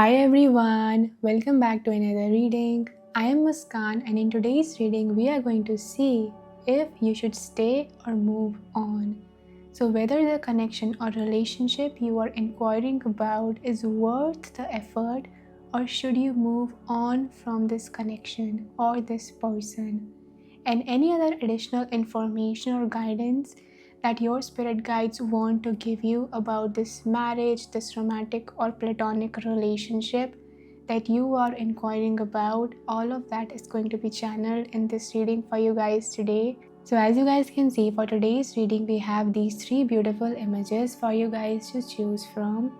Hi everyone, welcome back to another reading. I am Muskan, and in today's reading we are going to see if you should stay or move on. So whether the connection or relationship you are inquiring about is worth the effort, or should you move on from this connection or this person. And any other additional information or guidance that your spirit guides want to give you about this marriage, this romantic or platonic relationship that you are inquiring about, all of that is going to be channeled in this reading for you guys today. So as you guys can see, for today's reading we have these three beautiful images for you guys to choose from.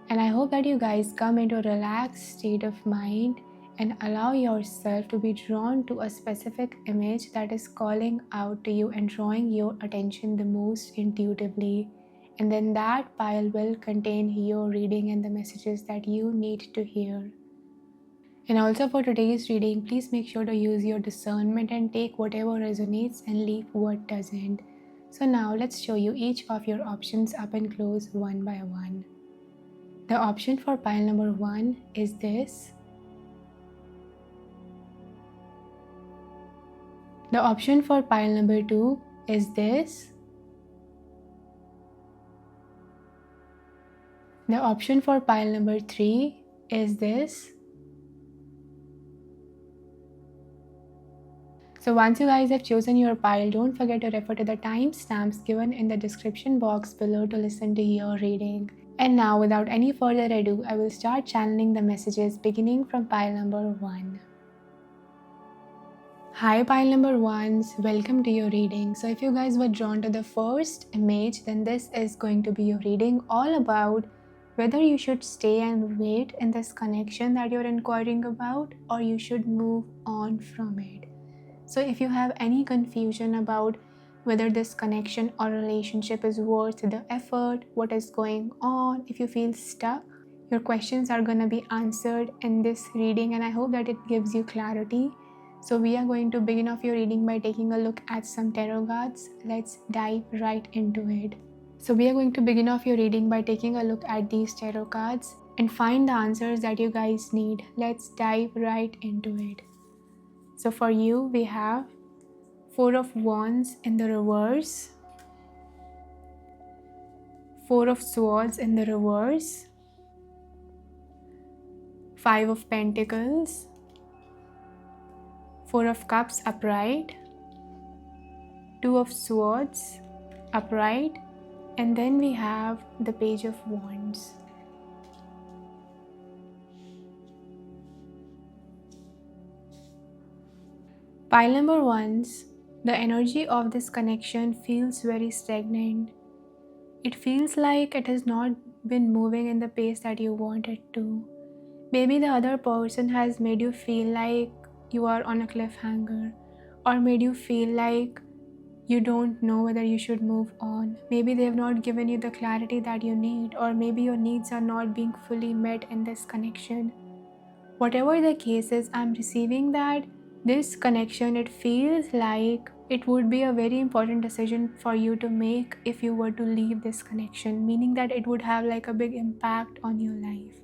And I hope that you guys come into a relaxed state of mind and allow yourself to be drawn to a specific image that is calling out to you and drawing your attention the most intuitively. And then that pile will contain your reading and the messages that you need to hear. And also for today's reading, please make sure to use your discernment and take whatever resonates and leave what doesn't. So now let's show you each of your options up and close one by one. The option for pile number 1 is this. The option for pile number 2 is this. The option for pile number 3 is this. So once you guys have chosen your pile, don't forget to refer to the timestamps given in the description box below to listen to your reading. And now without any further ado, I will start channeling the messages beginning from pile number 1. Hi pile number 1s, welcome to your reading. So if you guys were drawn to the first image, then this is going to be your reading all about whether you should stay and wait in this connection that you're inquiring about, or you should move on from it. So if you have any confusion about whether this connection or relationship is worth the effort, what is going on, if you feel stuck, your questions are going to be answered in this reading, and I hope that it gives you clarity. So we are going to begin off your reading by taking a look at some tarot cards. Let's dive right into it. So we are going to begin off your reading by taking a look at these tarot cards and find the answers that you guys need. Let's dive right into it. So for you, we have 4 of Wands in the reverse, 4 of Swords in the reverse, 5 of Pentacles, 4 of Cups upright, 2 of Swords upright, and then we have the Page of Wands. Pile number 1s, the energy of this connection feels very stagnant. It feels like it has not been moving in the pace that you want it to. Maybe the other person has made you feel like you are on a cliffhanger, or made you feel like you don't know whether you should move on. Maybe they have not given you the clarity that you need, or maybe your needs are not being fully met in this connection. Whatever the case is, I'm receiving that this connection, it feels like it would be a very important decision for you to make if you were to leave this connection, meaning that it would have like a big impact on your life.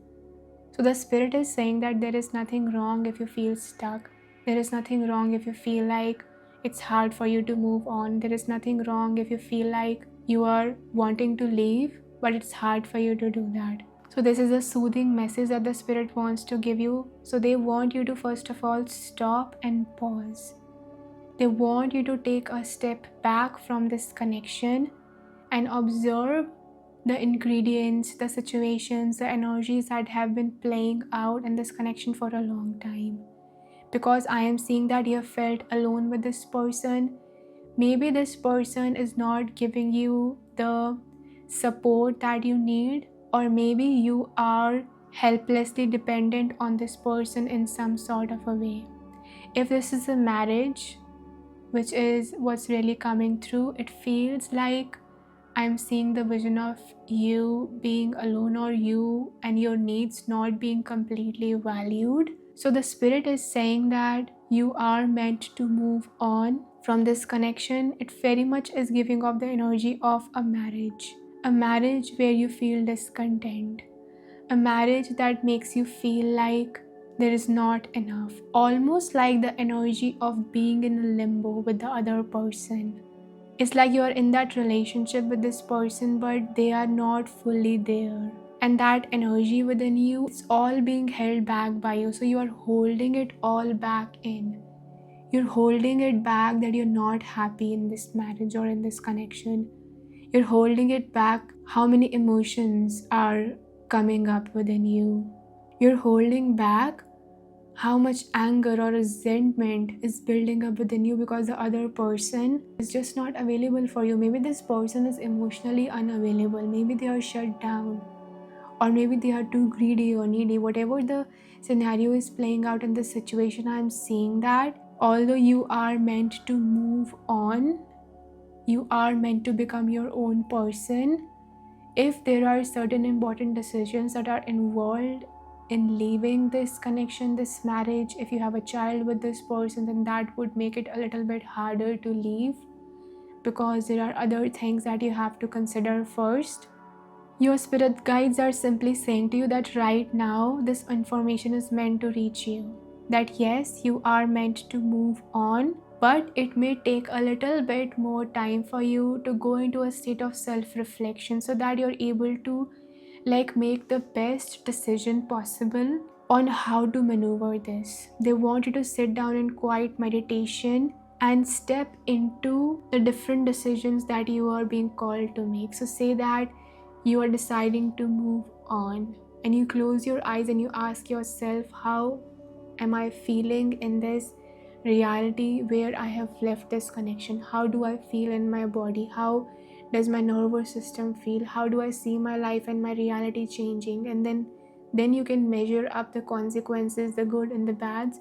So the spirit is saying that there is nothing wrong if you feel stuck. There is nothing wrong if you feel like it's hard for you to move on. There is nothing wrong if you feel like you are wanting to leave, but it's hard for you to do that. So this is a soothing message that the spirit wants to give you. So they want you to first of all stop and pause. They want you to take a step back from this connection and observe the ingredients, the situations, the energies that have been playing out in this connection for a long time. Because I am seeing that you have felt alone with this person. Maybe this person is not giving you the support that you need, or maybe you are helplessly dependent on this person in some sort of a way. If this is a marriage, which is what's really coming through, it feels like I'm seeing the vision of you being alone, or you and your needs not being completely valued. So the spirit is saying that you are meant to move on from this connection. It very much is giving off the energy of a marriage where you feel discontent, A marriage that makes you feel like there is not enough, almost like the energy of being in a limbo with the other person. It's like you are in that relationship with this person, but they are not fully there. And that energy within you, it's all being held back by you. So you are holding it all back in. You're holding it back that you're not happy in this marriage or in this connection. You're holding it back how many emotions are coming up within you. You're holding back how much anger or resentment is building up within you because the other person is just not available for you. Maybe this person is emotionally unavailable. Maybe they are shut down. Or maybe they are too greedy or needy. Whatever the scenario is playing out in this situation, I'm seeing that although you are meant to move on, you are meant to become your own person. If there are certain important decisions that are involved in leaving this connection, this marriage, if you have a child with this person, then that would make it a little bit harder to leave because there are other things that you have to consider first. Your spirit guides are simply saying to you that right now this information is meant to reach you. That yes, you are meant to move on, but it may take a little bit more time for you to go into a state of self-reflection so that you're able to make the best decision possible on how to maneuver this. They want you to sit down in quiet meditation and step into the different decisions that you are being called to make. So say that you are deciding to move on and you close your eyes and you ask yourself, how am I feeling in this reality where I have left this connection? How do I feel in my body? How does my nervous system feel? How do I see my life and my reality changing? And then you can measure up the consequences, the good and the bads,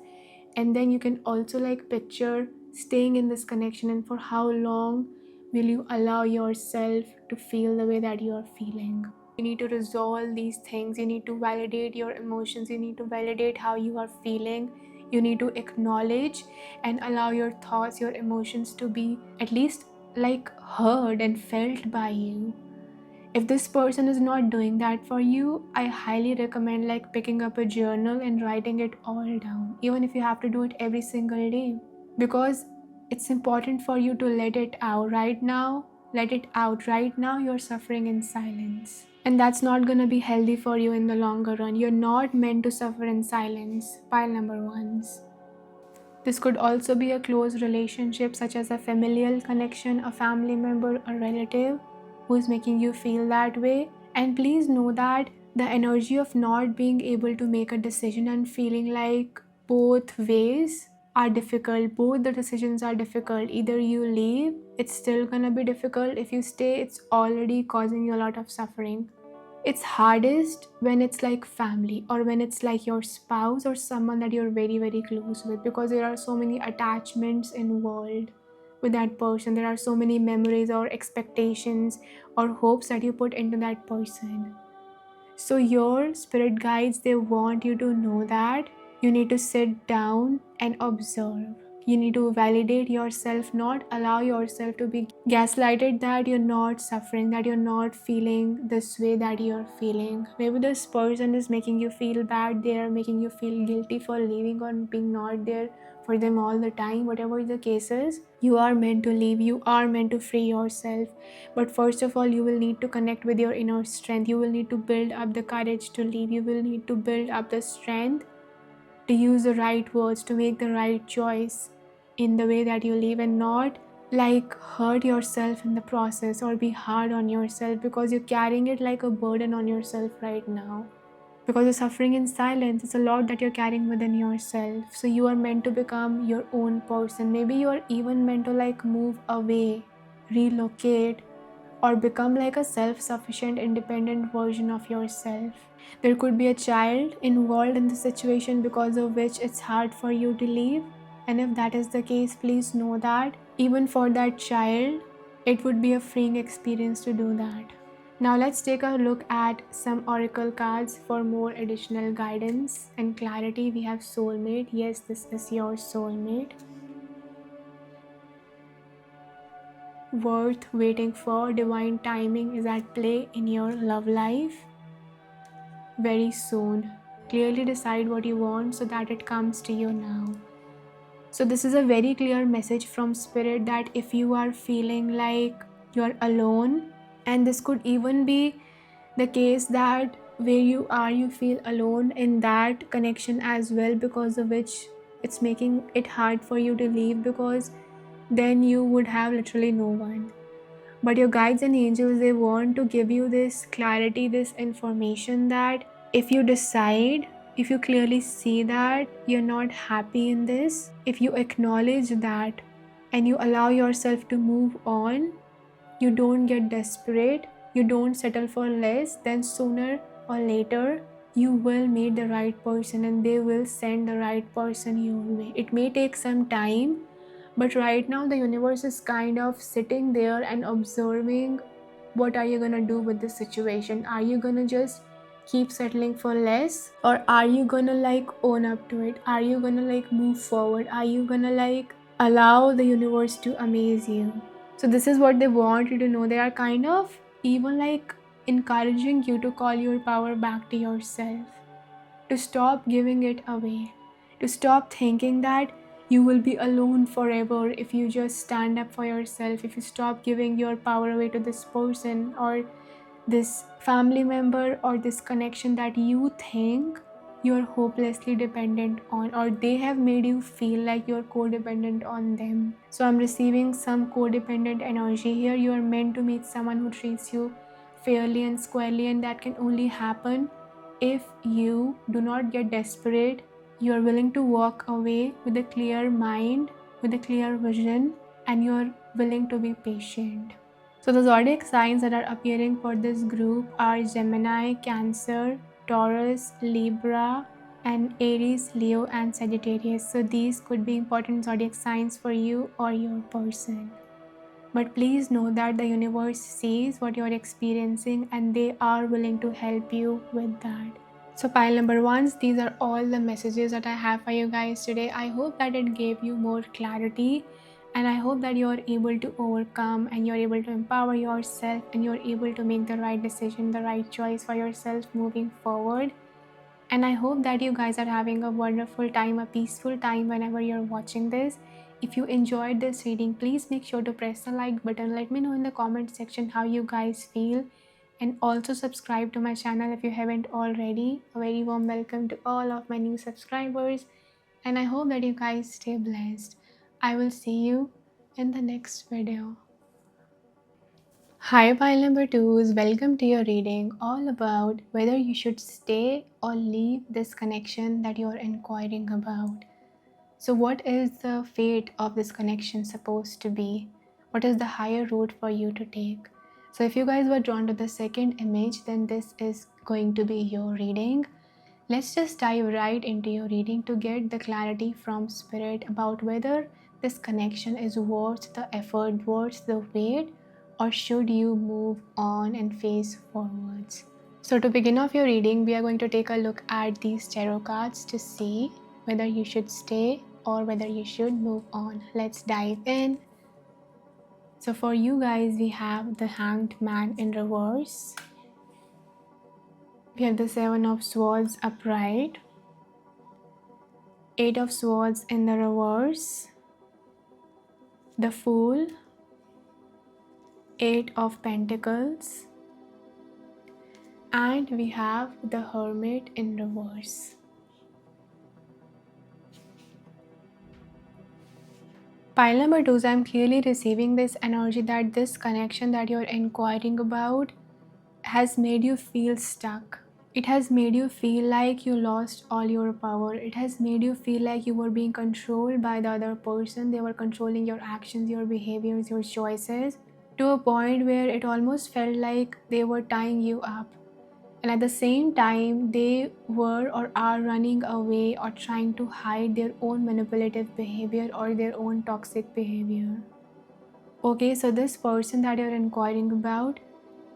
and then you can also picture staying in this connection and for how long will you allow yourself to feel the way that you are feeling. You need to resolve these things. You need to validate your emotions. You need to validate how you are feeling. You need to acknowledge and allow your thoughts, your emotions to be at least heard and felt by you. If this person is not doing that for you, I highly recommend picking up a journal and writing it all down, even if you have to do it every single day, because it's important for you to let it out right now. Let it out right now. You're suffering in silence, and that's not going to be healthy for you in the longer run. You're not meant to suffer in silence. Pile number ones. This could also be a close relationship, such as a familial connection, a family member, a relative who is making you feel that way. And please know that the energy of not being able to make a decision and feeling like both ways are difficult. Both the decisions are difficult. Either you leave, it's still gonna be difficult. If you stay, it's already causing you a lot of suffering. It's hardest when it's family, or when it's your spouse or someone that you're very, very close with, because there are so many attachments involved with that person. There are so many memories or expectations or hopes that you put into that person. So your spirit guides, they want you to know that you need to sit down and observe. You need to validate yourself, not allow yourself to be gaslighted that you're not suffering, that you're not feeling this way that you're feeling. Maybe this person is making you feel bad, they're making you feel guilty for leaving or being not there for them all the time. Whatever the case is, you are meant to leave, you are meant to free yourself. But first of all, you will need to connect with your inner strength. You will need to build up the courage to leave. You will need to build up the strength to use the right words, to make the right choice in the way that you live, and not hurt yourself in the process or be hard on yourself, because you're carrying it like a burden on yourself right now. Because you're suffering in silence, it's a lot that you're carrying within yourself. So you are meant to become your own person. Maybe you are even meant to move away, relocate, or become a self-sufficient, independent version of yourself. There could be a child involved in the situation because of which it's hard for you to leave. And if that is the case, please know that even for that child, it would be a freeing experience to do that. Now let's take a look at some oracle cards for more additional guidance and clarity. We have soulmate. Yes, this is your soulmate. Worth waiting for. Divine timing is at play in your love life. very soon. Clearly decide what you want so that it comes to you now. So this is a very clear message from spirit that if you are feeling like you're alone, and this could even be the case that where you are you feel alone in that connection as well, because of which it's making it hard for you to leave, because then you would have literally no one. But your guides and angels, they want to give you this clarity, this information that if you decide, if you clearly see that you're not happy in this, if you acknowledge that and you allow yourself to move on, you don't get desperate, you don't settle for less, then sooner or later you will meet the right person and they will send the right person your way. It may take some time, but right now the universe is kind of sitting there and observing what are you gonna do with this situation. Are you gonna just keep settling for less, or are you gonna like own up to it? Are you gonna like move forward? Are you gonna like allow the universe to amaze you? So this is what they want you to know. They are kind of even like encouraging you to call your power back to yourself, to stop giving it away, to stop thinking that you will be alone forever if you just stand up for yourself, if you stop giving your power away to this person or this family member or this connection that you think you're hopelessly dependent on, or they have made you feel like you're codependent on them. So I'm receiving some codependent energy here. You are meant to meet someone who treats you fairly and squarely, and that can only happen if you do not get desperate. You are willing to walk away with a clear mind, with a clear vision, and you are willing to be patient. So the zodiac signs that are appearing for this group are Gemini, Cancer, Taurus, Libra, and Aries, Leo, and Sagittarius. So these could be important zodiac signs for you or your person. But please know that the universe sees what you're experiencing and they are willing to help you with that. So pile number one, these are all the messages that I have for you guys today. I hope that it gave you more clarity, and I hope that you're able to overcome and you're able to empower yourself and you're able to make the right decision, the right choice for yourself moving forward. And I hope that you guys are having a wonderful time, a peaceful time whenever you're watching this. If you enjoyed this reading, please make sure to press the like button. Let me know in the comment section how you guys feel. And also subscribe to my channel if you haven't already. A very warm welcome to all of my new subscribers. And I hope that you guys stay blessed. I will see you in the next video. Hi pile number 2s, welcome to your reading all about whether you should stay or leave this connection that you're inquiring about. So what is the fate of this connection supposed to be? What is the higher route for you to take? So if you guys were drawn to the second image, then this is going to be your reading. Let's just dive right into your reading to get the clarity from spirit about whether this connection is worth the effort, worth the wait, or should you move on and face forwards. So to begin off your reading, we are going to take a look at these tarot cards to see whether you should stay or whether you should move on. Let's dive in. So for you guys, we have the Hanged Man in reverse. We have the Seven of Swords upright, Eight of Swords in the reverse, the Fool, Eight of Pentacles, and we have the Hermit in reverse. Pile number 2, I'm clearly receiving this energy that this connection that you're inquiring about has made you feel stuck. It has made you feel like you lost all your power. It has made you feel like you were being controlled by the other person. They were controlling your actions, your behaviors, your choices, to a point where it almost felt like they were tying you up. And at the same time, they were or are running away or trying to hide their own manipulative behavior or their own toxic behavior. Okay, so this person that you're inquiring about,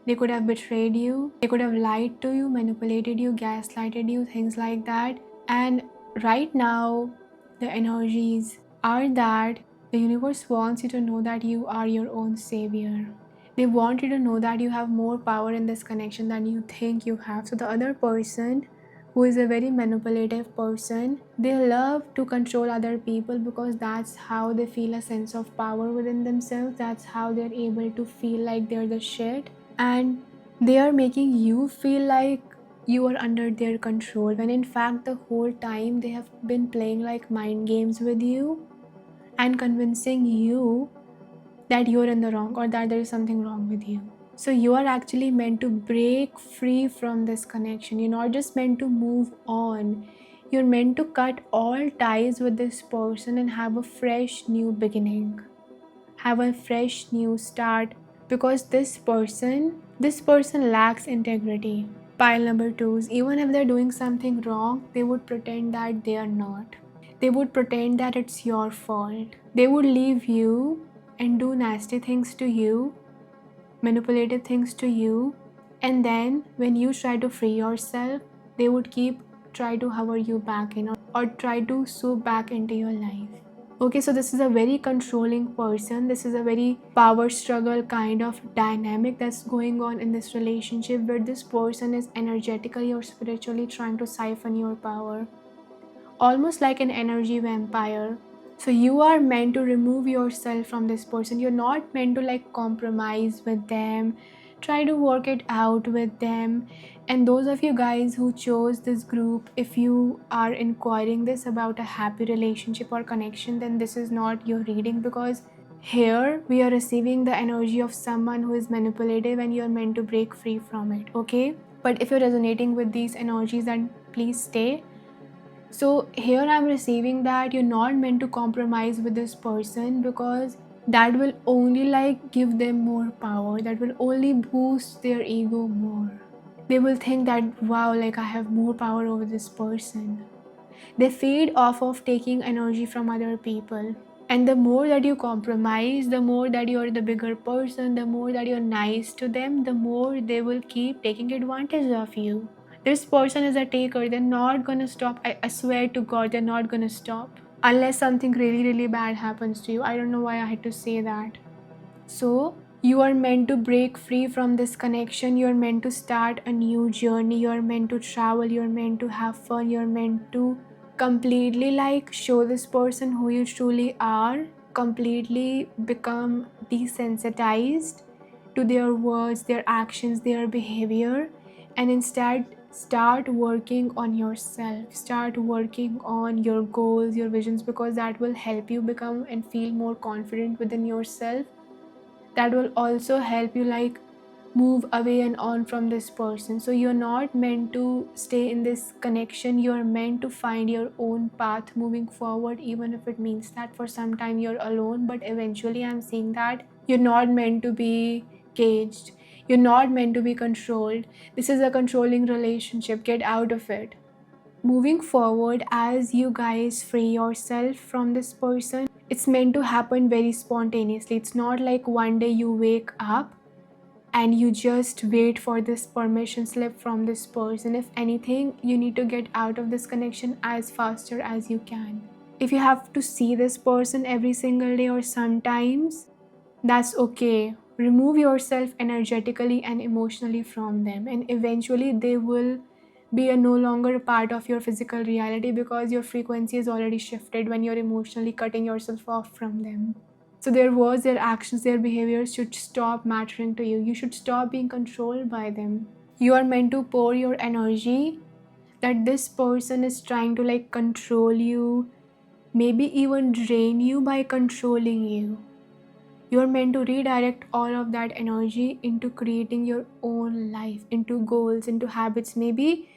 they could have betrayed you, they could have lied to you, manipulated you, gaslighted you, things like that. And right now, the energies are that the universe wants you to know that you are your own savior. They want you to know that you have more power in this connection than you think you have. So the other person, who is a very manipulative person, they love to control other people because that's how they feel a sense of power within themselves. That's how they're able to feel like they're the shit. And they are making you feel like you are under their control, when in fact the whole time they have been playing like mind games with you and convincing you that you're in the wrong or that there is something wrong with you. So you are actually meant to break free from this connection. You're not just meant to move on. You're meant to cut all ties with this person and have a fresh new beginning. Have a fresh new start, because this person lacks integrity. Pile number 2s, even if they're doing something wrong, they would pretend that they are not. They would pretend that it's your fault. They would leave you and do nasty things to you, manipulative things to you, and then when you try to free yourself, they would try to hover you back in, or try to swoop back into your life. Okay, so this is a very controlling person. This is a very power struggle kind of dynamic that's going on in this relationship, where this person is energetically or spiritually trying to siphon your power, almost like an energy vampire. So you are meant to remove yourself from this person. You're not meant to like compromise with them, try to work it out with them. And those of you guys who chose this group, if you are inquiring this about a happy relationship or connection, then this is not your reading, because here we are receiving the energy of someone who is manipulative and you're meant to break free from it. Okay, but if you're resonating with these energies, then please stay. So here I'm receiving that you're not meant to compromise with this person, because that will only like give them more power. That will only boost their ego more. They will think that, wow, like I have more power over this person. They feed off of taking energy from other people. And the more that you compromise, the more that you're the bigger person, the more that you're nice to them, the more they will keep taking advantage of you. This person is a taker. They're not gonna stop. I swear to God, they're not gonna stop. Unless something really, really bad happens to you. I don't know why I had to say that. So, you are meant to break free from this connection. You're meant to start a new journey. You're meant to travel. You're meant to have fun. You're meant to completely like show this person who you truly are. Completely become desensitized to their words, their actions, their behavior, and instead start working on yourself. Start working on your goals, your visions, because that will help you become and feel more confident within yourself. That will also help you like move away and on from this person. So you're not meant to stay in this connection. You're meant to find your own path moving forward, even if it means that for some time you're alone. But eventually I'm seeing that you're not meant to be caged. You're not meant to be controlled. This is a controlling relationship. Get out of it. Moving forward, as you guys free yourself from this person, it's meant to happen very spontaneously. It's not like one day you wake up and you just wait for this permission slip from this person. If anything, you need to get out of this connection as faster as you can. If you have to see this person every single day or sometimes, that's okay. Remove yourself energetically and emotionally from them, and eventually they will be no longer a part of your physical reality, because your frequency is already shifted when you're emotionally cutting yourself off from them. So their words, their actions, their behaviors should stop mattering to you. You should stop being controlled by them. You are meant to pour your energy that this person is trying to like control you, maybe even drain you by controlling you. You're meant to redirect all of that energy into creating your own life, into goals, into habits. Maybe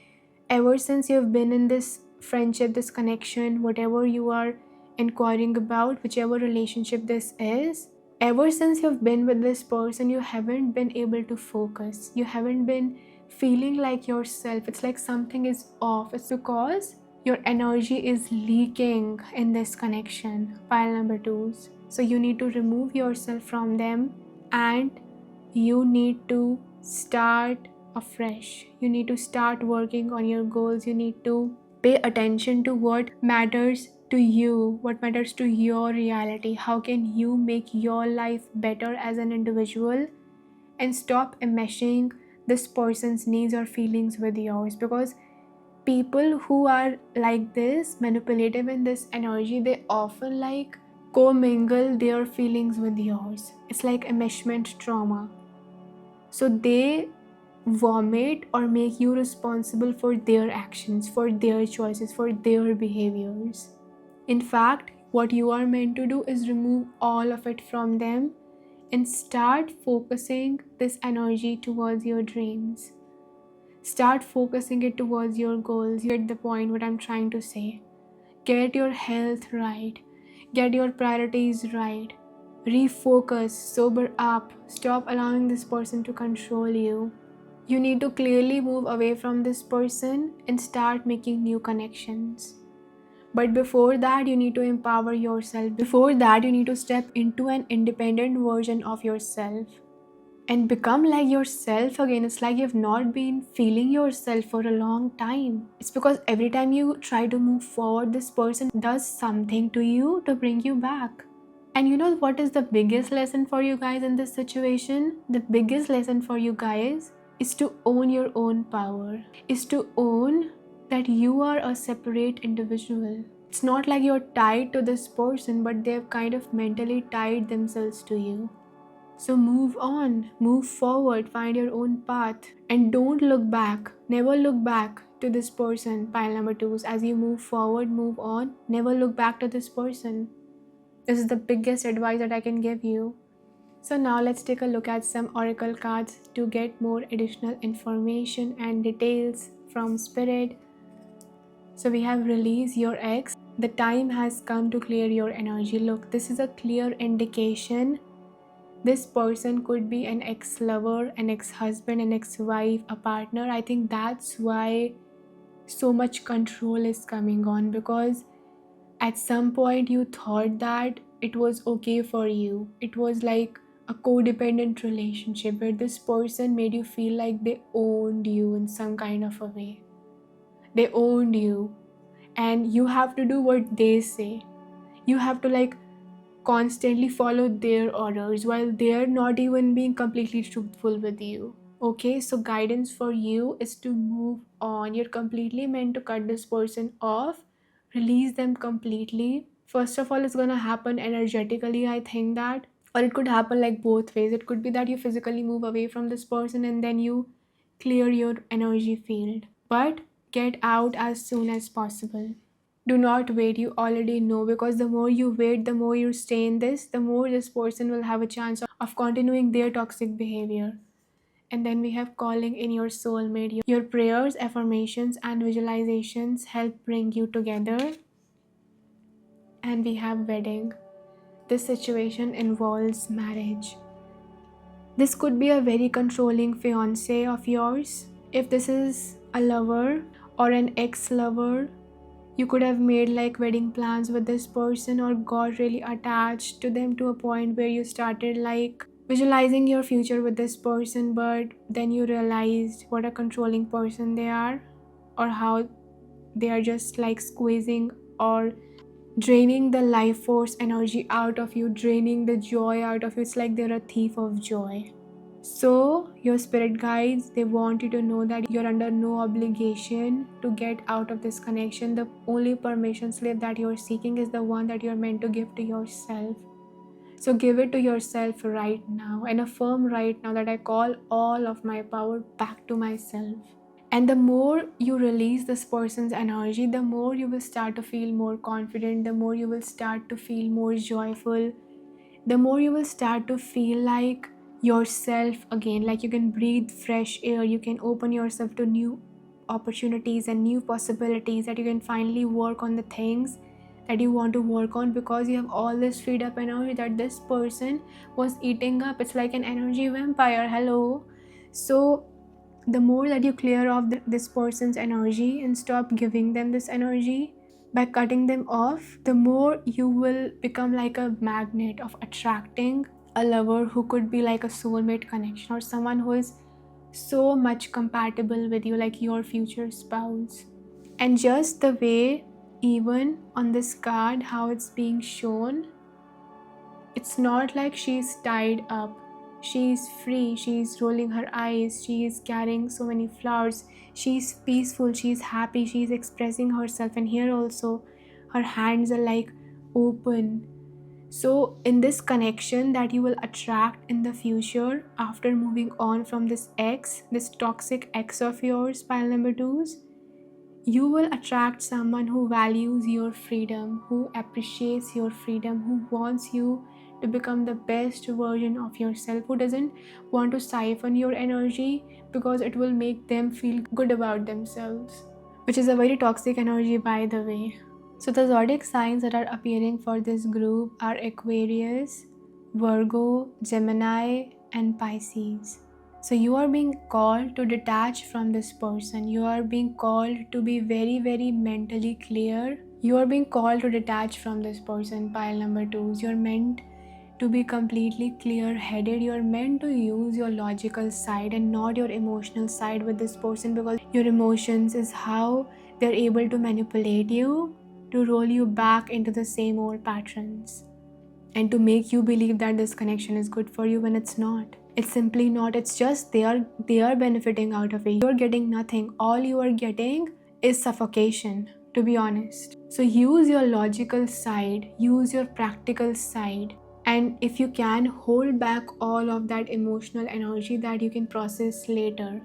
ever since you've been in this friendship, this connection, whatever you are inquiring about, whichever relationship this is, ever since you've been with this person, you haven't been able to focus. You haven't been feeling like yourself. It's like something is off. It's because your energy is leaking in this connection. Pile number 2s. So you need to remove yourself from them, and you need to start afresh. You need to start working on your goals. You need to pay attention to what matters to you, what matters to your reality. How can you make your life better as an individual and stop enmeshing this person's needs or feelings with yours, because people who are like this, manipulative in this energy, they often like commingle their feelings with yours. It's like enmeshment trauma. So they vomit or make you responsible for their actions, for their choices, for their behaviors. In fact, what you are meant to do is remove all of it from them and start focusing this energy towards your dreams. Start focusing it towards your goals. You get the point what I'm trying to say. Get your health right. Get your priorities right. Refocus, sober up. Stop allowing this person to control you. You need to clearly move away from this person and start making new connections. But before that, you need to empower yourself. Before that, you need to step into an independent version of yourself and become like yourself again. It's like you've not been feeling yourself for a long time. It's because every time you try to move forward, this person does something to you to bring you back. And you know what is the biggest lesson for you guys in this situation? The biggest lesson for you guys is to own your own power, is to own that you are a separate individual. It's not like you're tied to this person, but they've kind of mentally tied themselves to you. So move on, move forward, find your own path, and don't look back. Never look back to this person, pile number 2s. As you move forward, move on, never look back to this person. This is the biggest advice that I can give you. So now let's take a look at some oracle cards to get more additional information and details from Spirit. So we have release your ex. The time has come to clear your energy. Look, this is a clear indication. This person could be an ex-lover, an ex-husband, an ex-wife, a partner. I think that's why so much control is coming on, because at some point you thought that it was okay for you. It was like a codependent relationship where this person made you feel like they owned you in some kind of a way. They owned you and you have to do what they say. You have to like constantly follow their orders while they're not even being completely truthful with you. Okay, so guidance for you is to move on. You're completely meant to cut this person off, release them completely. First of all, it's gonna happen energetically, I think that, or it could happen like both ways. It could be that you physically move away from this person and then you clear your energy field, but get out as soon as possible. Do not wait, you already know, because the more you wait, the more you stay in this, the more this person will have a chance of continuing their toxic behavior. And then we have calling in your soulmate. Your prayers, affirmations, and visualizations help bring you together. And we have wedding. This situation involves marriage. This could be a very controlling fiance of yours. If this is a lover or an ex-lover, you could have made like wedding plans with this person or got really attached to them to a point where you started like visualizing your future with this person, but then you realized what a controlling person they are, or how they are just like squeezing or draining the life force energy out of you, draining the joy out of you. It's like they're a thief of joy. So your spirit guides, they want you to know that you're under no obligation to get out of this connection. The only permission slip that you're seeking is the one that you're meant to give to yourself. So give it to yourself right now and affirm right now that I call all of my power back to myself. And the more you release this person's energy, the more you will start to feel more confident, the more you will start to feel more joyful, the more you will start to feel like yourself again, like you can breathe fresh air, you can open yourself to new opportunities and new possibilities, that you can finally work on the things that you want to work on, because you have all this freed up energy that this person was eating up. It's like an energy vampire. Hello. So the more that you clear off this person's energy and stop giving them this energy by cutting them off, the more you will become like a magnet of attracting a lover who could be like a soulmate connection, or someone who is so much compatible with you, like your future spouse. And just the way, even on this card, how it's being shown, it's not like she's tied up. She's free, she's rolling her eyes, she is carrying so many flowers, she's peaceful, she's happy, she's expressing herself. And here also her hands are like open. So in this connection that you will attract in the future, after moving on from this ex, this toxic ex of yours, pile number 2s, you will attract someone who values your freedom, who appreciates your freedom, who wants you to become the best version of yourself, who doesn't want to siphon your energy because it will make them feel good about themselves, which is a very toxic energy, by the way. So the zodiac signs that are appearing for this group are Aquarius, Virgo, Gemini, and Pisces. So you are being called to detach from this person. You are being called to be very, very mentally clear. You are being called to detach from this person, pile number 2s. You're meant to be completely clear-headed. You're meant to use your logical side and not your emotional side with this person, because your emotions is how they're able to manipulate you, to roll you back into the same old patterns, and to make you believe that this connection is good for you when it's not. It's simply not. It's just they are benefiting out of it. You're getting nothing. All you are getting is suffocation, to be honest. So use your logical side, use your practical side, and if you can, hold back all of that emotional energy that you can process later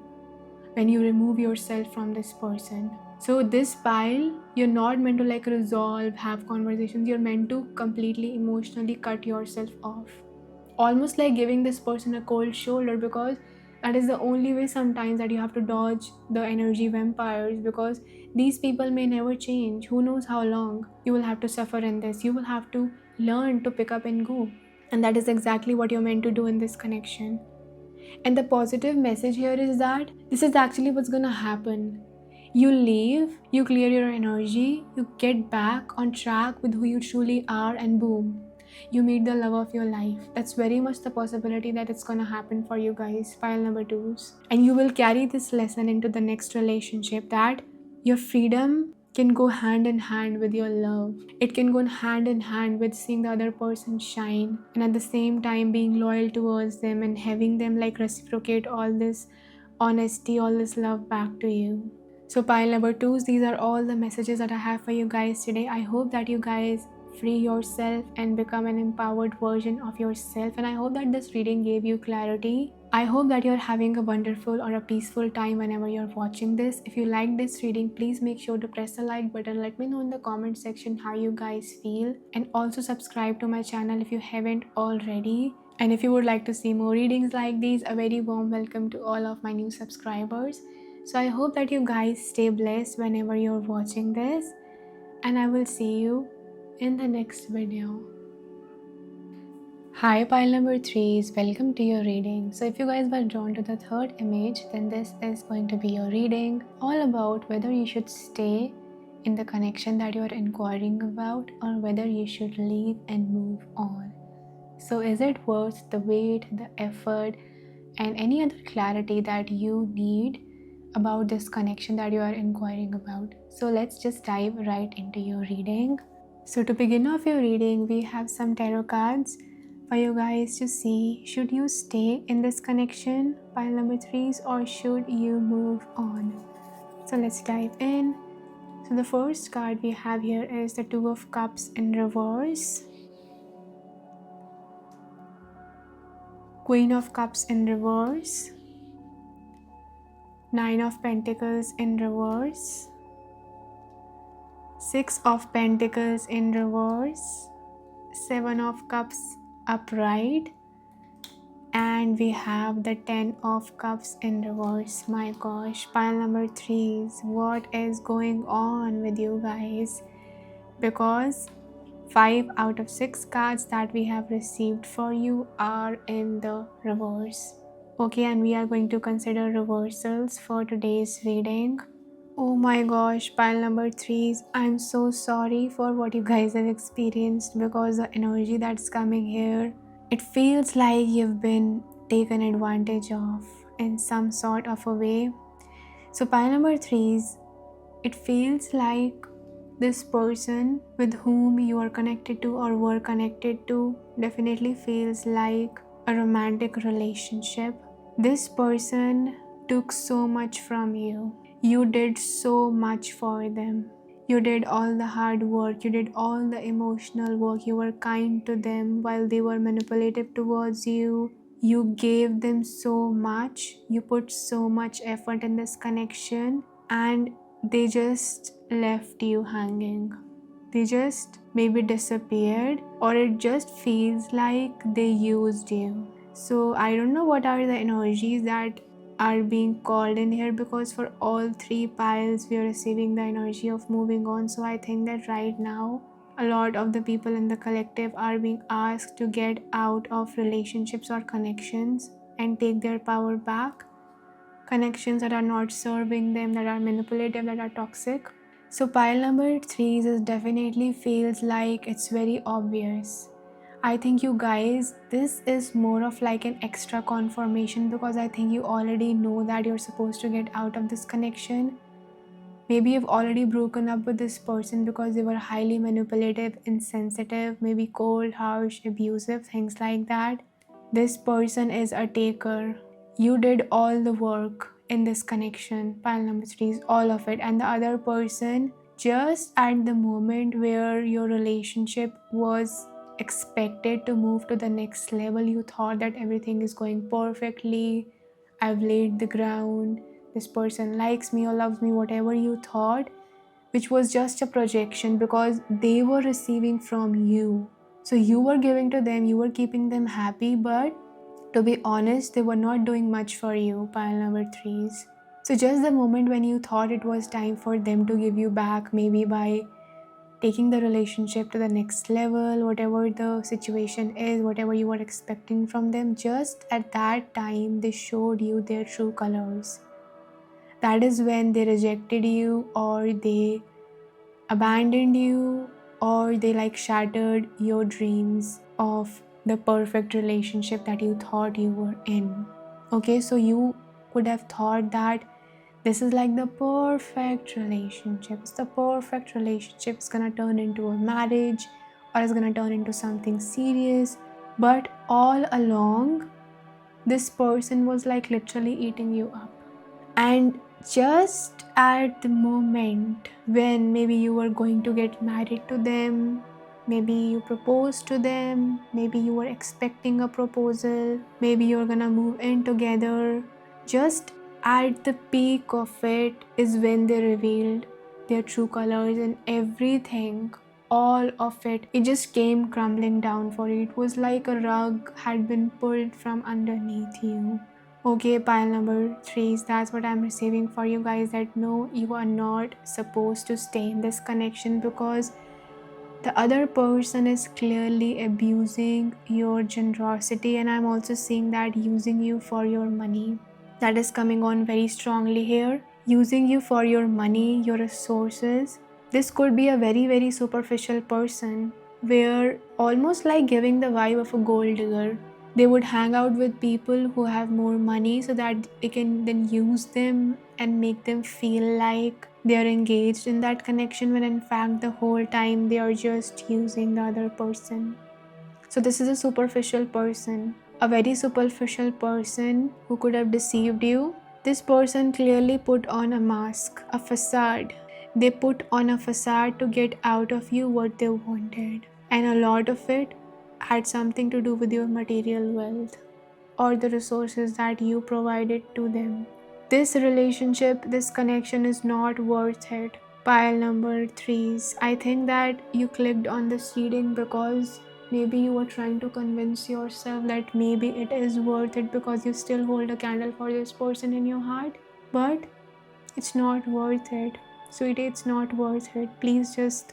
when you remove yourself from this person. So this pile, you're not meant to like resolve, have conversations. You're meant to completely emotionally cut yourself off. Almost like giving this person a cold shoulder, because that is the only way sometimes that you have to dodge the energy vampires, because these people may never change. Who knows how long you will have to suffer in this. You will have to learn to pick up and go. And that is exactly what you're meant to do in this connection. And the positive message here is that this is actually what's gonna happen. You leave, you clear your energy, you get back on track with who you truly are, and boom, you meet the love of your life. That's very much the possibility that it's gonna happen for you guys, pile number 2s. And you will carry this lesson into the next relationship, that your freedom can go hand in hand with your love. It can go hand in hand with seeing the other person shine, and at the same time being loyal towards them and having them like reciprocate all this honesty, all this love back to you. So pile number 2s, these are all the messages that I have for you guys today. I hope that you guys free yourself and become an empowered version of yourself, and I hope that this reading gave you clarity. I hope that you're having a wonderful or a peaceful time whenever you're watching this. If you like this reading, please make sure to press the like button. Let me know in the comment section how you guys feel, and also subscribe to my channel if you haven't already. And if you would like to see more readings like these, a very warm welcome to all of my new subscribers. So I hope that you guys stay blessed whenever you're watching this, and I will see you in the next video. Hi pile number 3s, welcome to your reading. So if you guys were drawn to the third image, then this is going to be your reading, all about whether you should stay in the connection that you are inquiring about, or whether you should leave and move on. So is it worth the wait, the effort, and any other clarity that you need about this connection that you are inquiring about? So let's just dive right into your reading. So to begin off your reading, we have some tarot cards for you guys to see. Should you stay in this connection, pile number 3s, or should you move on? So let's dive in. So the first card we have here is the Two of Cups in reverse, Queen of Cups in reverse, Nine of Pentacles in reverse, Six of Pentacles in reverse, Seven of Cups upright, and we have the Ten of Cups in reverse. My gosh, pile number 3s, what is going on with you guys? Because 5 out of 6 cards that we have received for you are in the reverse. Okay, and we are going to consider reversals for today's reading. Oh my gosh, pile number 3s, I'm so sorry for what you guys have experienced, because the energy that's coming here, it feels like you've been taken advantage of in some sort of a way. So pile number 3s, it feels like this person with whom you are connected to or were connected to definitely feels like a romantic relationship. This person took so much from you. You did so much for them. You did all the hard work, you did all the emotional work, you were kind to them while they were manipulative towards you. You gave them so much, you put so much effort in this connection, and they just left you hanging. They just maybe disappeared, or it just feels like they used you. So I don't know what are the energies that are being called in here, because for all three piles we are receiving the energy of moving on. So I think that right now a lot of the people in the collective are being asked to get out of relationships or connections and take their power back. Connections that are not serving them, that are manipulative, that are toxic. So pile number 3 is definitely feels like it's very obvious. I think you guys, this is more of like an extra confirmation, because I think you already know that you're supposed to get out of this connection. Maybe you've already broken up with this person because they were highly manipulative, insensitive, maybe cold, harsh, abusive, things like that. This person is a taker. You did all the work in this connection. Pile number 3 is all of it. And the other person, just at the moment where your relationship was expected to move to the next level, you thought that everything is going perfectly. I've laid the ground. This person likes me or loves me, whatever you thought, which was just a projection, because they were receiving from you. So you were giving to them, you were keeping them happy, but to be honest, they were not doing much for you, pile number 3s. So just the moment when you thought it was time for them to give you back, maybe by taking the relationship to the next level, whatever the situation is, whatever you were expecting from them, just at that time they showed you their true colors. That is when they rejected you, or they abandoned you, or they like shattered your dreams of the perfect relationship that you thought you were in. Okay, so you could have thought that this is like the perfect relationship. It's the perfect relationship. It's gonna turn into a marriage, or it's gonna turn into something serious. But all along, this person was like literally eating you up. And just at the moment when maybe you were going to get married to them, maybe you proposed to them, maybe you were expecting a proposal, maybe you're gonna move in together, just at the peak of it is when they revealed their true colors, and everything, all of it, it just came crumbling down for you. It was like a rug had been pulled from underneath you. Okay, pile number 3s, that's what I'm receiving for you guys, that no, you are not supposed to stay in this connection, because the other person is clearly abusing your generosity, and I'm also seeing that using you for your money. That is coming on very strongly here. Using you for your money, your resources. This could be a very, very superficial person, where almost like giving the vibe of a gold digger. They would hang out with people who have more money so that they can then use them and make them feel like they are engaged in that connection, when in fact the whole time they are just using the other person. So this is a superficial person, a very superficial person who could have deceived you. This person clearly put on a mask, a facade. They put on a facade to get out of you what they wanted. And a lot of it had something to do with your material wealth or the resources that you provided to them. This relationship, this connection is not worth it. Pile number 3s. I think that you clicked on this reading because maybe you were trying to convince yourself that maybe it is worth it, because you still hold a candle for this person in your heart. But it's not worth it. Sweetie, it's not worth it. Please just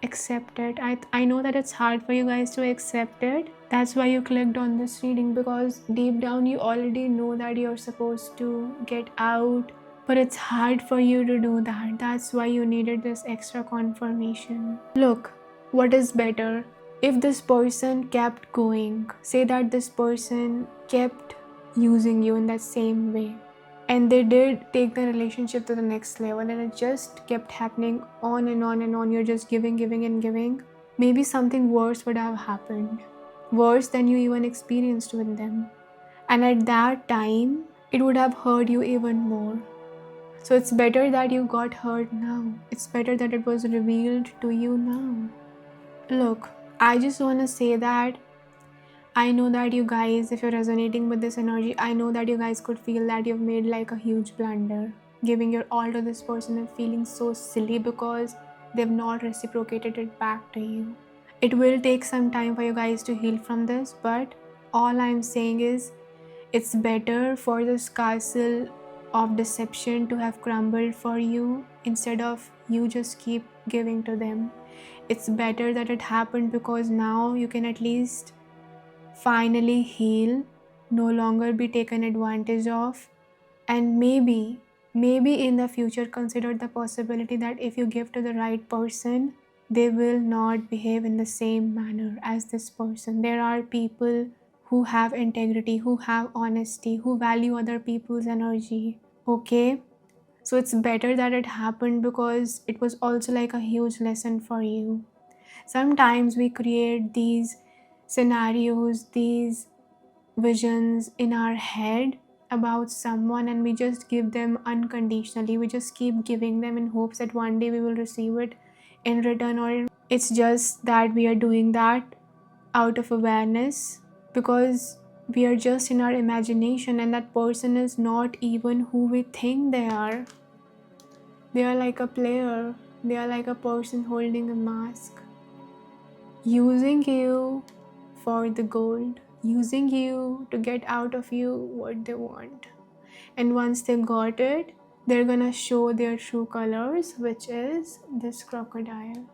accept it. I know that it's hard for you guys to accept it. That's why you clicked on this reading, because deep down you already know that you're supposed to get out, but it's hard for you to do that. That's why you needed this extra confirmation. Look, what is better? If this person kept going, say that this person kept using you in that same way, and they did take the relationship to the next level, and it just kept happening on and on and on. You're just giving and giving. Maybe something worse would have happened. worse than you even experienced with them. And at that time, it would have hurt you even more. So it's better that you got hurt now. It's better that it was revealed to you now. Look, I just want to say that I know that you guys, if you're resonating with this energy, I know that you guys could feel that you've made like a huge blunder, giving your all to this person and feeling so silly because they've not reciprocated it back to you. It will take some time for you guys to heal from this, but all I'm saying is it's better for this castle of deception to have crumbled for you instead of you just keep giving to them. It's better that it happened because now you can at least finally heal, no longer be taken advantage of, and maybe in the future consider the possibility that if you give to the right person, they will not behave in the same manner as this person. There are people who have integrity, who have honesty, who value other people's energy. Okay? So it's better that it happened because it was also like a huge lesson for you. Sometimes we create these scenarios, these visions in our head about someone, and we just give them unconditionally. We just keep giving them in hopes that one day we will receive it in return, or it's just that we are doing that out of awareness because we are just in our imagination, and that person is not even who we think they are. They are like a player, they are like a person holding a mask, using you for the gold, using you to get out of you what they want. And once they got it, they're gonna show their true colors, which is this crocodile.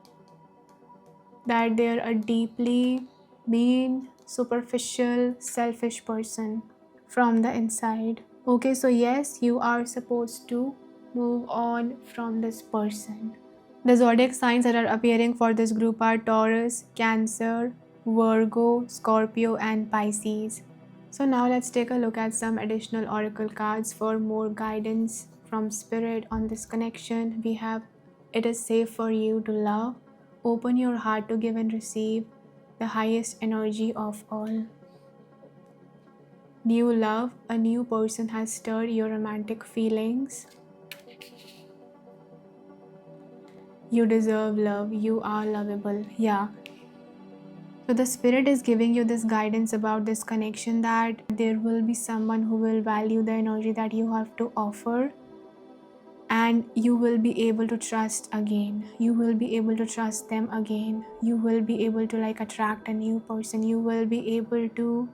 That they're a deeply mean, superficial, selfish person from the inside. Okay, so yes, you are supposed to move on from this person. The zodiac signs that are appearing for this group are Taurus, Cancer, Virgo, Scorpio, and Pisces. So now let's take a look at some additional oracle cards for more guidance from spirit on this connection. We have it is safe for you to love, open your heart to give and receive the highest energy of all. New love, a new person has stirred your romantic feelings. You deserve love, you are lovable. Yeah. So the spirit is giving you this guidance about this connection, that there will be someone who will value the energy that you have to offer, and you will be able to trust again. You will be able to trust them again. You will be able to attract a new person. You will be able to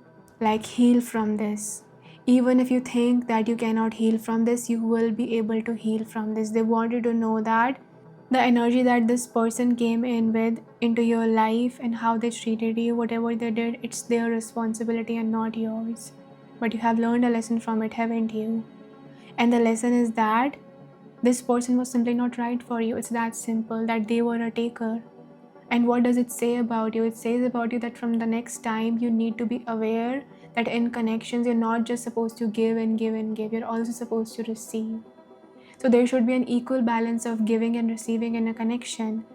heal from this. Even if you think that you cannot heal from this, you will be able to heal from this. They want you to know that the energy that this person came in with into your life and how they treated you, whatever they did, it's their responsibility and not yours. But you have learned a lesson from it, haven't you? And the lesson is that this person was simply not right for you. It's that simple, that they were a taker. And what does it say about you? It says about you that from the next time you need to be aware that in connections you're not just supposed to give and give and give, you're also supposed to receive. So there should be an equal balance of giving and receiving in a connection.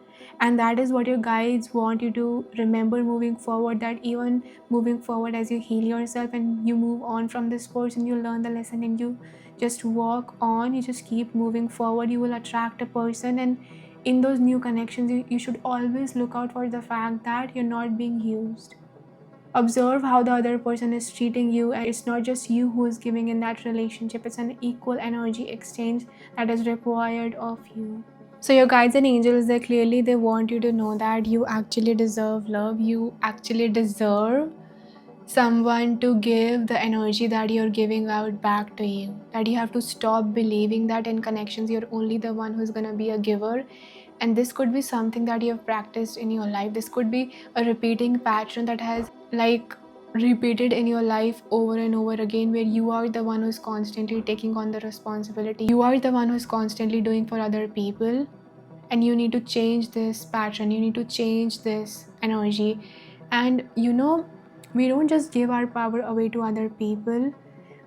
And that is what your guides want you to remember moving forward, that even moving forward as you heal yourself and you move on from this person, you learn the lesson and you just walk on, you just keep moving forward, you will attract a person. And in those new connections, you should always look out for the fact that you're not being used. Observe how the other person is treating you, and it's not just you who is giving in that relationship. It's an equal energy exchange that is required of you. So your guides and angels, they want you to know that you actually deserve love. You actually deserve someone to give the energy that you're giving out back to you. That you have to stop believing that in connections you're only the one who's gonna be a giver. And this could be something that you have practiced in your life. This could be a repeating pattern that has repeated in your life over and over again, where you are the one who's constantly taking on the responsibility. You are the one who's constantly doing for other people. And you need to change this pattern. You need to change this energy. And we don't just give our power away to other people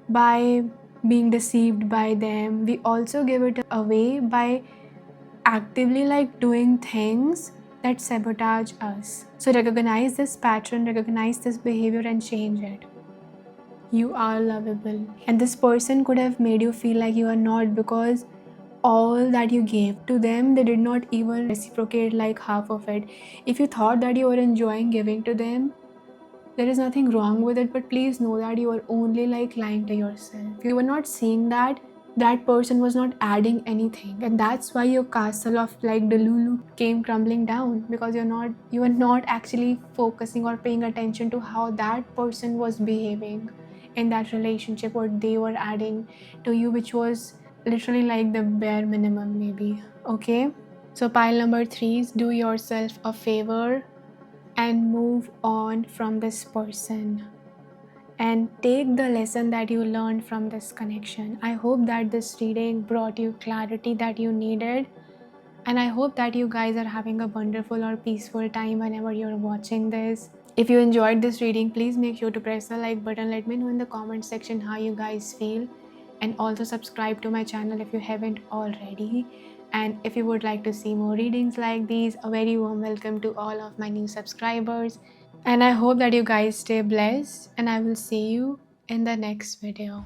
by being deceived by them. We also give it away by actively doing things that sabotage us. So recognize this pattern, recognize this behavior, and change it. You are lovable. And this person could have made you feel like you are not, because all that you gave to them, they did not even reciprocate like half of it. If you thought that you were enjoying giving to them, there is nothing wrong with it, but please know that you are only like lying to yourself. You were not seeing that that person was not adding anything, and that's why your castle of like Delulu came crumbling down, because you were not actually focusing or paying attention to how that person was behaving in that relationship, what they were adding to you, which was literally like the bare minimum maybe. Okay, so pile number 3 is do yourself a favor and move on from this person and take the lesson that you learned from this connection. I hope that this reading brought you clarity that you needed, and I hope that you guys are having a wonderful or peaceful time whenever you're watching this. If you enjoyed this reading, please make sure to press the like button. Let me know in the comment section how you guys feel, and also subscribe to my channel if you haven't already. And if you would like to see more readings like these, a very warm welcome to all of my new subscribers. And I hope that you guys stay blessed, and I will see you in the next video.